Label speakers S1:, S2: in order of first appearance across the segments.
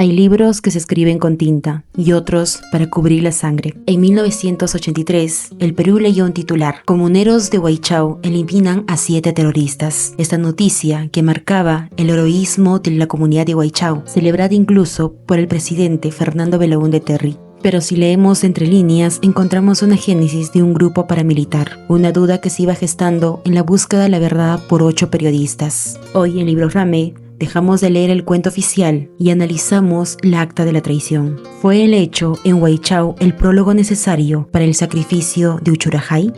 S1: Hay libros que se escriben con tinta y otros para cubrir la sangre. En 1983, el Perú leyó un titular: Comuneros de Huaychao eliminan a 7 terroristas. Esta noticia, que marcaba el heroísmo de la comunidad de Huaychao, celebrada incluso por el presidente Fernando Belaúnde Terry. Pero si leemos entre líneas, encontramos una génesis de un grupo paramilitar, una duda que se iba gestando en la búsqueda de la verdad por 8 periodistas. Hoy en Librorame dejamos de leer el cuento oficial y analizamos la acta de la traición. ¿Fue el hecho en Huaychao el prólogo necesario para el sacrificio de Uchurajay?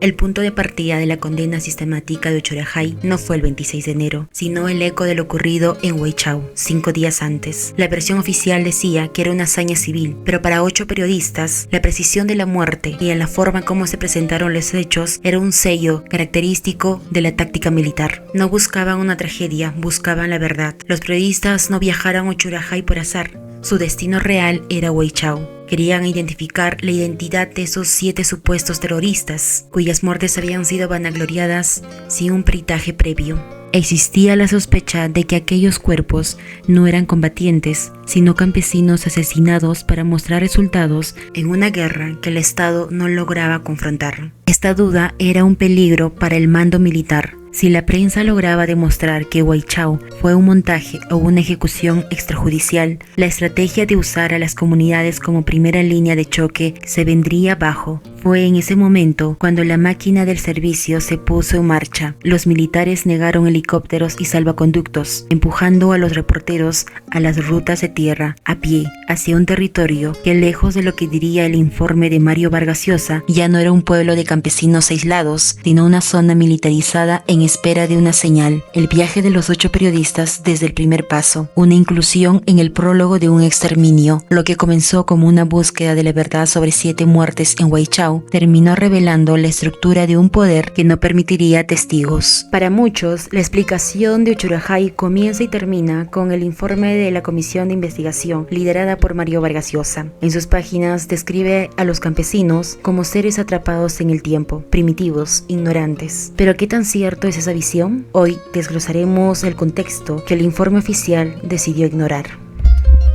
S1: El punto de partida de la condena sistemática de Uchurajay no fue el 26 de enero, sino el eco de lo ocurrido en Huaychao 5 días antes. La versión oficial decía que era una hazaña civil, pero para 8 periodistas, la precisión de la muerte y en la forma como se presentaron los hechos era un sello característico de la táctica militar. No buscaban una tragedia, buscaban la verdad. Los periodistas no viajaron a Uchurajay por azar. Su destino real era Huaychao. Querían identificar la identidad de esos 7 supuestos terroristas, cuyas muertes habían sido vanagloriadas sin un peritaje previo. Existía la sospecha de que aquellos cuerpos no eran combatientes, sino campesinos asesinados para mostrar resultados en una guerra que el Estado no lograba confrontar. Esta duda era un peligro para el mando militar. Si la prensa lograba demostrar que Huaychao fue un montaje o una ejecución extrajudicial, la estrategia de usar a las comunidades como primera línea de choque se vendría abajo. Fue en ese momento cuando la máquina del servicio se puso en marcha. Los militares negaron helicópteros y salvaconductos, empujando a los reporteros a las rutas de tierra, a pie, hacia un territorio que, lejos de lo que diría el informe de Mario Vargas Llosa, ya no era un pueblo de campesinos aislados, sino una zona militarizada en espera de una señal. El viaje de los 8 periodistas desde el primer paso, una inclusión en el prólogo de un exterminio, lo que comenzó como una búsqueda de la verdad sobre 7 muertes en Huaychao, terminó revelando la estructura de un poder que no permitiría testigos. Para muchos, la explicación de Uchurajay comienza y termina con el informe de la Comisión de Investigación, liderada por Mario Vargas Llosa. En sus páginas describe a los campesinos como seres atrapados en el tiempo, primitivos, ignorantes. ¿Pero qué tan cierto es esa visión? Hoy desglosaremos el contexto que el informe oficial decidió ignorar.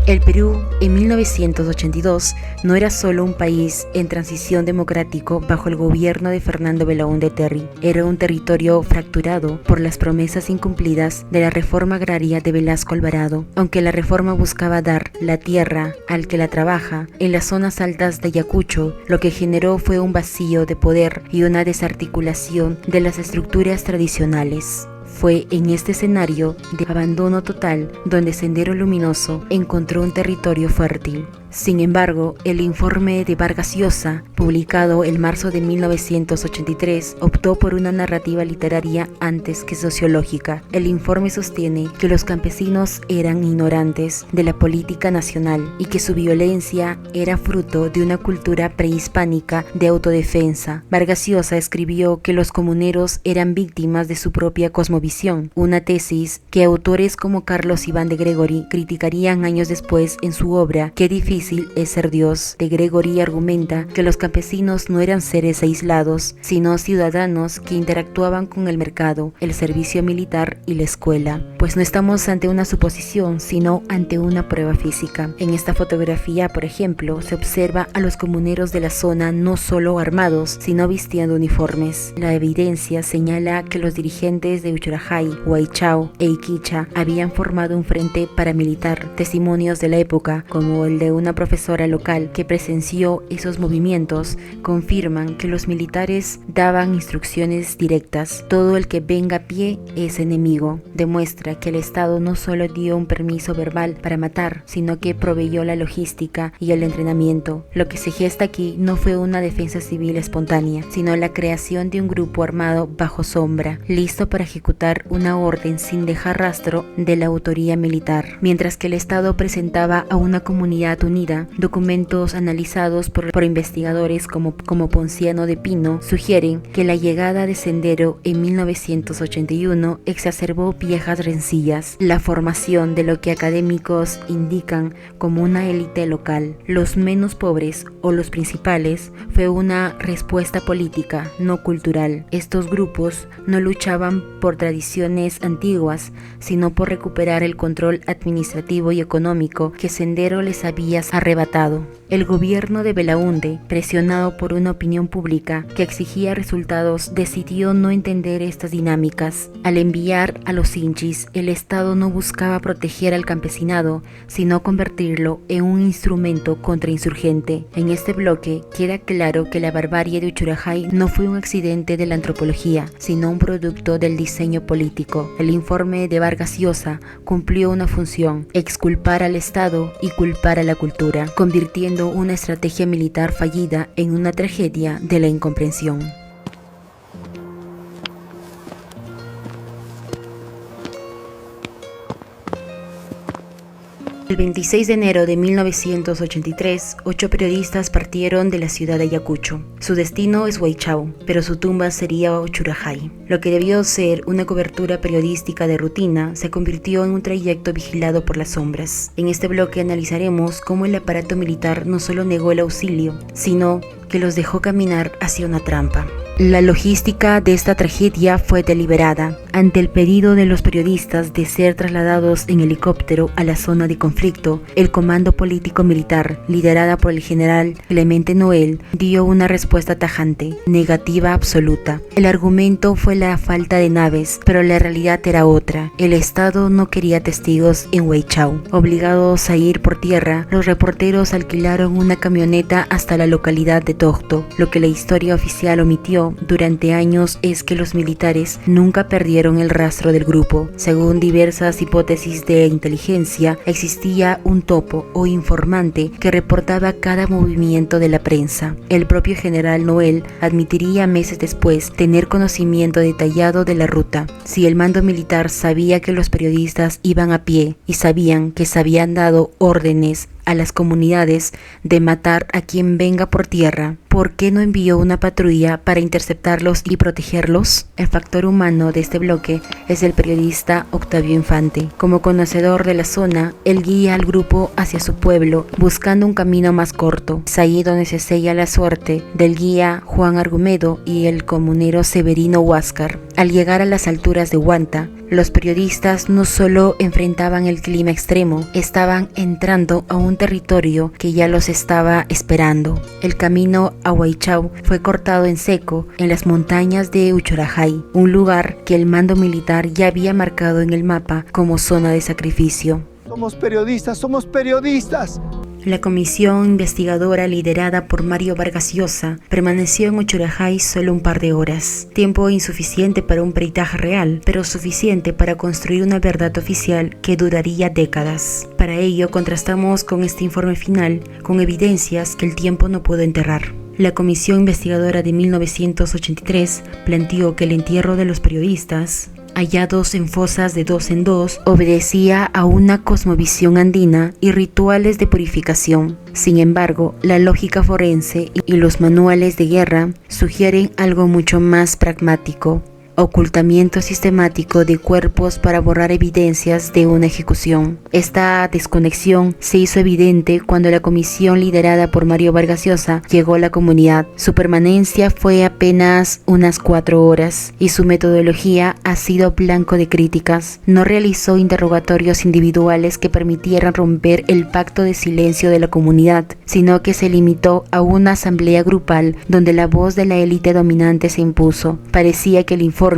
S1: El Perú, en 1982, no era solo un país en transición democrático bajo el gobierno de Fernando Belaúnde Terry. Era un territorio fracturado por las promesas incumplidas de la reforma agraria de Velasco Alvarado. Aunque la reforma buscaba dar la tierra al que la trabaja, en las zonas altas de Ayacucho, lo que generó fue un vacío de poder y una desarticulación de las estructuras tradicionales. Fue en este escenario de abandono total donde Sendero Luminoso encontró un territorio fértil. Sin embargo, el informe de Vargas Llosa, publicado en marzo de 1983, optó por una narrativa literaria antes que sociológica. El informe sostiene que los campesinos eran ignorantes de la política nacional y que su violencia era fruto de una cultura prehispánica de autodefensa. Vargas Llosa escribió que los comuneros eran víctimas de su propia cosmovisión, una tesis que autores como Carlos Iván de Gregory criticarían años después en su obra Qué difícil es ser Dios. De Gregory argumenta que los campesinos no eran seres aislados, sino ciudadanos que interactuaban con el mercado, el servicio militar y la escuela. Pues no estamos ante una suposición, sino ante una prueba física. En esta fotografía, por ejemplo, se observa a los comuneros de la zona no solo armados, sino vistiendo uniformes. La evidencia señala que los dirigentes de Uchurajay, Huaychao e Iquicha habían formado un frente paramilitar. Testimonios de la época, como el de una profesora local que presenció esos movimientos, confirman que los militares daban instrucciones directas. Todo el que venga a pie es enemigo. Demuestra que el Estado no solo dio un permiso verbal para matar, sino que proveyó la logística y el entrenamiento. Lo que se gesta aquí no fue una defensa civil espontánea, sino la creación de un grupo armado bajo sombra, listo para ejecutar una orden sin dejar rastro de la autoría militar. Mientras que el Estado presentaba a una comunidad unida Unida, documentos analizados por investigadores como Ponciano de Pino sugieren que la llegada de Sendero en 1981 exacerbó viejas rencillas, la formación de lo que académicos indican como una élite local. Los menos pobres o los principales fue una respuesta política, no cultural. Estos grupos no luchaban por tradiciones antiguas, sino por recuperar el control administrativo y económico que Sendero les había arrebatado. El gobierno de Belaúnde, presionado por una opinión pública que exigía resultados, decidió no entender estas dinámicas. Al enviar a los hinchis, el Estado no buscaba proteger al campesinado, sino convertirlo en un instrumento contrainsurgente. En este bloque queda claro que la barbarie de Uchurajay no fue un accidente de la antropología, sino un producto del diseño político. El informe de Vargas Llosa cumplió una función: exculpar al Estado y culpar a la cultura, convirtiendo una estrategia militar fallida en una tragedia de la incomprensión. El 26 de enero de 1983, 8 periodistas partieron de la ciudad de Ayacucho. Su destino es Huaychao, pero su tumba sería Uchurajay. Lo que debió ser una cobertura periodística de rutina se convirtió en un trayecto vigilado por las sombras. En este bloque analizaremos cómo el aparato militar no solo negó el auxilio, sino que los dejó caminar hacia una trampa. La logística de esta tragedia fue deliberada. Ante el pedido de los periodistas de ser trasladados en helicóptero a la zona de conflicto, el Comando Político Militar, liderada por el general Clemente Noel, dio una respuesta tajante: negativa absoluta. El argumento fue la falta de naves, pero la realidad era otra. El Estado no quería testigos en Huaychao. Obligados a ir por tierra, los reporteros alquilaron una camioneta hasta la localidad de Tocto. Lo que la historia oficial omitió durante años es que los militares nunca perdieron el rastro del grupo. Según diversas hipótesis de inteligencia, existía un topo o informante que reportaba cada movimiento de la prensa. El propio general Noel admitiría meses después tener conocimiento detallado de la ruta. Si el mando militar sabía que los periodistas iban a pie y sabían que se habían dado órdenes a las comunidades de matar a quien venga por tierra, ¿por qué no envió una patrulla para interceptarlos y protegerlos? El factor humano de este bloque es el periodista Octavio Infante. Como conocedor de la zona, él guía al grupo hacia su pueblo, buscando un camino más corto. Es ahí donde se sella la suerte del guía Juan Argumedo y el comunero Severino Huáscar. Al llegar a las alturas de Huanta, los periodistas no solo enfrentaban el clima extremo, estaban entrando a un territorio que ya los estaba esperando. El camino a Huaychao fue cortado en seco en las montañas de Uchurajay, un lugar que el mando militar ya había marcado en el mapa como zona de sacrificio.
S2: Somos periodistas, somos periodistas.
S1: La comisión investigadora liderada por Mario Vargas Llosa permaneció en Uchurajay solo un par de horas, tiempo insuficiente para un peritaje real, pero suficiente para construir una verdad oficial que duraría décadas. Para ello contrastamos con este informe final con evidencias que el tiempo no pudo enterrar. La comisión investigadora de 1983 planteó que el entierro de los periodistas, hallados en fosas de 2 en 2, obedecía a una cosmovisión andina y rituales de purificación. Sin embargo, la lógica forense y los manuales de guerra sugieren algo mucho más pragmático: ocultamiento sistemático de cuerpos para borrar evidencias de una ejecución. Esta desconexión se hizo evidente cuando la comisión liderada por Mario Vargas Llosa llegó a la comunidad. Su permanencia fue apenas unas 4 horas y su metodología ha sido blanco de críticas. No realizó interrogatorios individuales que permitieran romper el pacto de silencio de la comunidad, sino que se limitó a una asamblea grupal donde la voz de la élite dominante se impuso. Parecía que el informe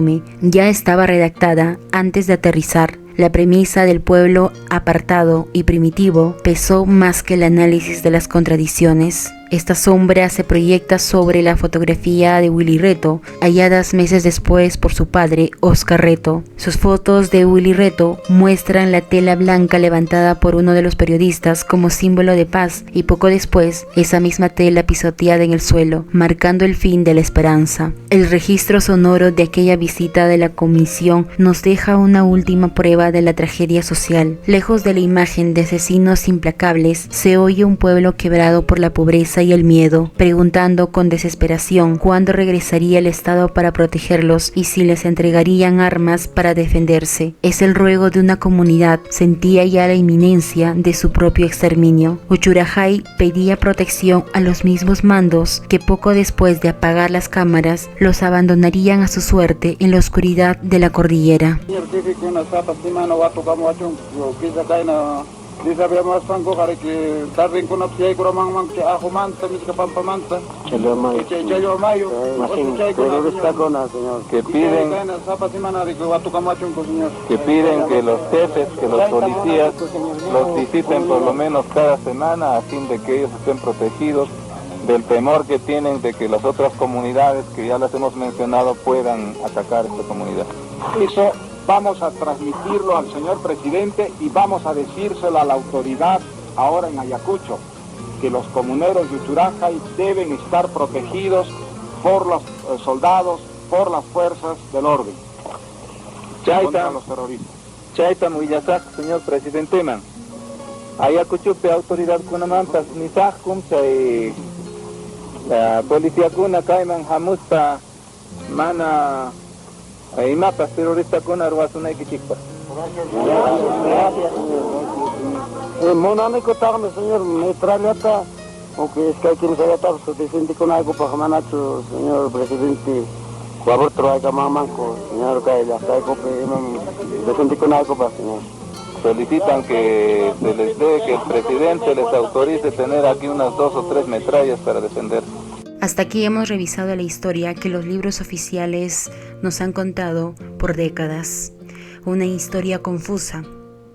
S1: ya estaba redactada antes de aterrizar. La premisa del pueblo apartado y primitivo pesó más que el análisis de las contradicciones. Esta sombra se proyecta sobre la fotografía de Willy Reto, halladas meses después por su padre, Oscar Reto. Sus fotos de Willy Reto muestran la tela blanca levantada por uno de los periodistas como símbolo de paz y poco después esa misma tela pisoteada en el suelo, marcando el fin de la esperanza. El registro sonoro de aquella visita de la comisión nos deja una última prueba de la tragedia social. Lejos de la imagen de asesinos implacables, se oye un pueblo quebrado por la pobreza y el miedo, preguntando con desesperación cuándo regresaría el Estado para protegerlos y si les entregarían armas para defenderse. Es el ruego de una comunidad, sentía ya la inminencia de su propio exterminio. Uchurajay pedía protección a los mismos mandos que poco después de apagar las cámaras, los abandonarían a su suerte en la oscuridad de la cordillera.
S3: Que piden que los jefes, que los policías los visiten por lo menos cada semana a fin de que ellos estén protegidos del temor que tienen de que las otras comunidades que ya las hemos mencionado puedan atacar esta comunidad.
S4: Eso vamos a transmitirlo al señor presidente y vamos a decírselo a la autoridad ahora en Ayacucho, que los comuneros de Uchurajay deben estar protegidos por los soldados, por las fuerzas del orden contra los terroristas.
S3: Chaita Muyasak, señor presidente man. Ayacuchupe autoridad kunamantas nisajkum chay la policía kuna kaiman hamusta mana imapas terrorista kuna ruasunayki chikpa.
S5: Monami kotagme señor metralleta aunque es que hay quien se haya suficiente con algo para manacho señor presidente. Favor trae manco señor Kaila, está suficiente con algo para señor.
S3: Solicitan que se les dé, que el presidente les autorice tener aquí unas 2 o 3 metrallas para defender.
S1: Hasta aquí hemos revisado la historia que los libros oficiales nos han contado por décadas. Una historia confusa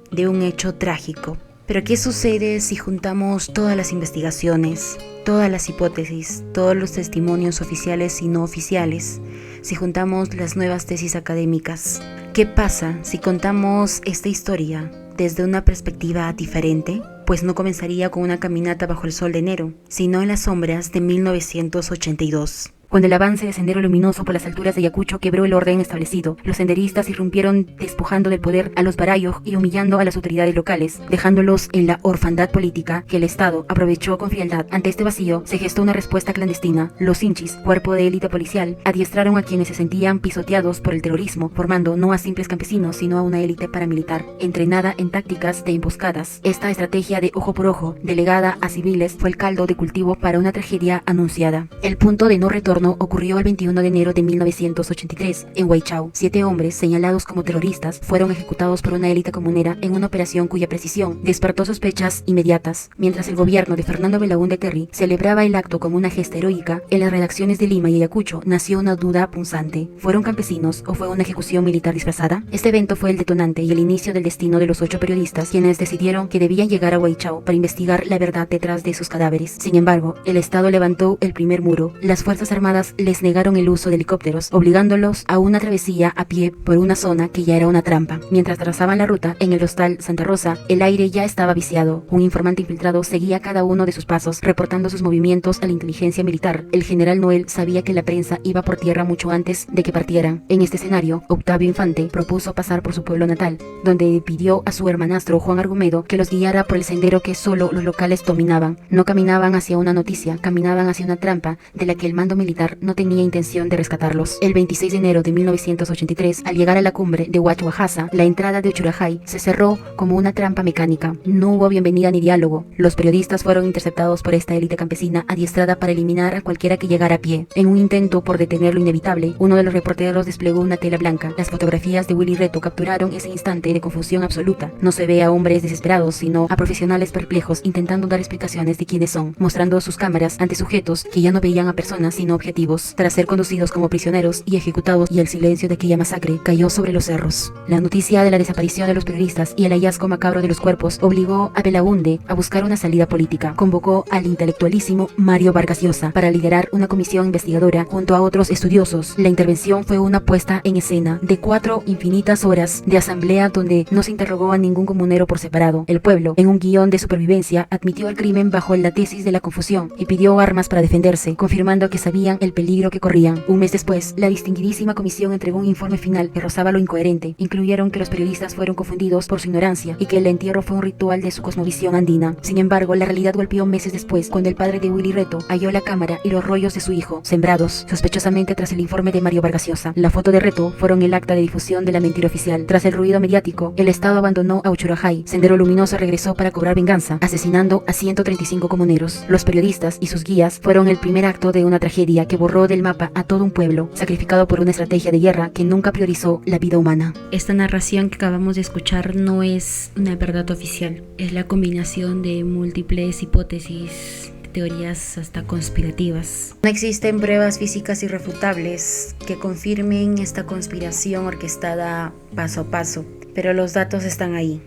S1: de un hecho trágico. Pero ¿qué sucede si juntamos todas las investigaciones, todas las hipótesis, todos los testimonios oficiales y no oficiales? Si juntamos las nuevas tesis académicas, ¿qué pasa si contamos esta historia desde una perspectiva diferente? Pues no comenzaría con una caminata bajo el sol de enero, sino en las sombras de 1982. Cuando el avance de Sendero Luminoso por las alturas de Ayacucho quebró el orden establecido, los senderistas irrumpieron despojando del poder a los barayos y humillando a las autoridades locales, dejándolos en la orfandad política que el Estado aprovechó con frialdad. Ante este vacío, se gestó una respuesta clandestina. Los hinchis, cuerpo de élite policial, adiestraron a quienes se sentían pisoteados por el terrorismo, formando no a simples campesinos, sino a una élite paramilitar, entrenada en tácticas de emboscadas. Esta estrategia de ojo por ojo, delegada a civiles, fue el caldo de cultivo para una tragedia anunciada. El punto de no retorno ocurrió el 21 de enero de 1983 en Huaychao. 7 hombres señalados como terroristas fueron ejecutados por una élite comunera en una operación cuya precisión despertó sospechas inmediatas. Mientras el gobierno de Fernando Belaúnde Terry celebraba el acto como una gesta heroica, en las redacciones de Lima y Ayacucho nació una duda punzante. ¿Fueron campesinos o fue una ejecución militar disfrazada? Este evento fue el detonante y el inicio del destino de los 8 periodistas, quienes decidieron que debían llegar a Huaychao para investigar la verdad detrás de sus cadáveres. Sin embargo, el Estado levantó el primer muro. Las Fuerzas Armadas les negaron el uso de helicópteros, obligándolos a una travesía a pie por una zona que ya era una trampa. Mientras trazaban la ruta en el hostal Santa Rosa, el aire ya estaba viciado. Un informante infiltrado seguía cada uno de sus pasos, reportando sus movimientos a la inteligencia militar. El general Noel sabía que la prensa iba por tierra mucho antes de que partieran. En este escenario, Octavio Infante propuso pasar por su pueblo natal, donde pidió a su hermanastro Juan Argumedo que los guiara por el sendero que solo los locales dominaban. No caminaban hacia una noticia, caminaban hacia una trampa de la que el mando militar no tenía intención de rescatarlos. El 26 de enero de 1983, al llegar a la cumbre de Huachhuajasa, la entrada de Uchurajay se cerró como una trampa mecánica. No hubo bienvenida ni diálogo. Los periodistas fueron interceptados por esta élite campesina adiestrada para eliminar a cualquiera que llegara a pie. En un intento por detener lo inevitable, uno de los reporteros desplegó una tela blanca. Las fotografías de Willy Reto capturaron ese instante de confusión absoluta. No se ve a hombres desesperados, sino a profesionales perplejos intentando dar explicaciones de quiénes son, mostrando sus cámaras ante sujetos que ya no veían a personas sino objetos objetivos, tras ser conducidos como prisioneros y ejecutados, y el silencio de aquella masacre cayó sobre los cerros. La noticia de la desaparición de los periodistas y el hallazgo macabro de los cuerpos obligó a Belaúnde a buscar una salida política. Convocó al intelectualísimo Mario Vargas Llosa para liderar una comisión investigadora junto a otros estudiosos. La intervención fue una puesta en escena de 4 infinitas horas de asamblea donde no se interrogó a ningún comunero por separado. El pueblo, en un guión de supervivencia, admitió el crimen bajo la tesis de la confusión y pidió armas para defenderse, confirmando que sabían el peligro que corrían. Un mes después, la distinguidísima comisión entregó un informe final que rozaba lo incoherente. Incluyeron que los periodistas fueron confundidos por su ignorancia y que el entierro fue un ritual de su cosmovisión andina. Sin embargo, la realidad golpeó meses después, cuando el padre de Willy Reto halló la cámara y los rollos de su hijo, sembrados sospechosamente tras el informe de Mario Vargas Llosa. La foto de Reto fueron el acta de difusión de la mentira oficial. Tras el ruido mediático, el Estado abandonó a Uchurajay. Sendero Luminoso regresó para cobrar venganza, asesinando a 135 comuneros. Los periodistas y sus guías fueron el primer acto de una tragedia que borró del mapa a todo un pueblo, sacrificado por una estrategia de guerra que nunca priorizó la vida humana.
S6: Esta narración que acabamos de escuchar no es una verdad oficial, es la combinación de múltiples hipótesis, teorías hasta conspirativas.
S1: No existen pruebas físicas irrefutables que confirmen esta conspiración orquestada paso a paso, pero los datos están ahí.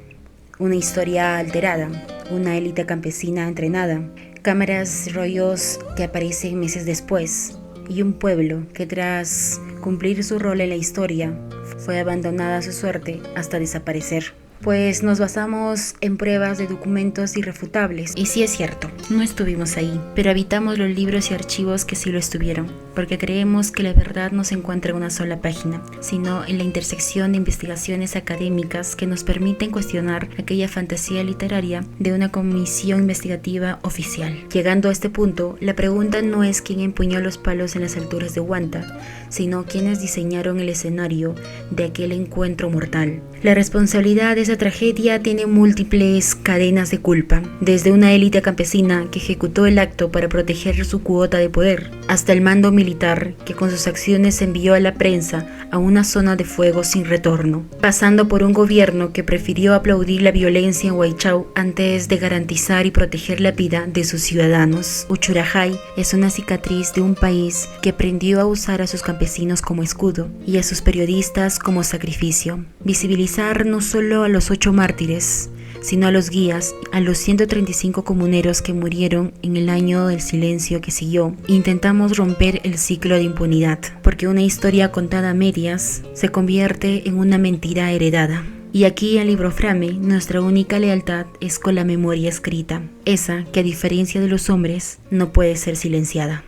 S1: Una historia alterada, una élite campesina entrenada, cámaras, rollos que aparecen meses después, y un pueblo que tras cumplir su rol en la historia fue abandonada a su suerte hasta desaparecer. Pues nos basamos en pruebas de documentos irrefutables. Y sí es cierto, no estuvimos ahí, pero habitamos los libros y archivos que sí lo estuvieron, porque creemos que la verdad no se encuentra en una sola página, sino en la intersección de investigaciones académicas que nos permiten cuestionar aquella fantasía literaria de una comisión investigativa oficial. Llegando a este punto, la pregunta no es quién empuñó los palos en las alturas de Huanta, sino quienes diseñaron el escenario de aquel encuentro mortal. La responsabilidad de esa tragedia tiene múltiples cadenas de culpa, desde una élite campesina que ejecutó el acto para proteger su cuota de poder, hasta el mando militar que con sus acciones envió a la prensa a una zona de fuego sin retorno, pasando por un gobierno que prefirió aplaudir la violencia en Huaychao antes de garantizar y proteger la vida de sus ciudadanos. Uchurajay es una cicatriz de un país que aprendió a usar a sus campesinos como escudo y a sus periodistas como sacrificio. Visibilizar no solo a los 8 mártires, sino a los guías, a los 135 comuneros que murieron en el año del silencio que siguió. Intentamos romper el ciclo de impunidad, porque una historia contada a medias se convierte en una mentira heredada. Y aquí en Libro Frame, nuestra única lealtad es con la memoria escrita, esa que a diferencia de los hombres no puede ser silenciada.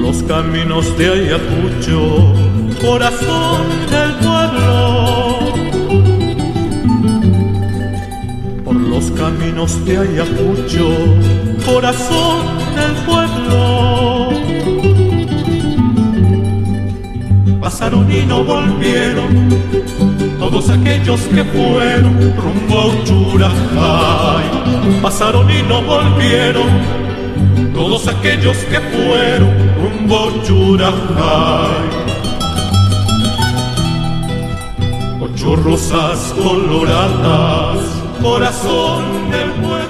S7: Los caminos de Ayacucho, corazón del pueblo. Por los caminos de Ayacucho, corazón del pueblo. Pasaron y no volvieron todos aquellos que fueron rumbo a Uchurajay. Pasaron y no volvieron todos aquellos que fueron rumbo a Uchurajay. 8 rosas coloradas, corazón del pueblo.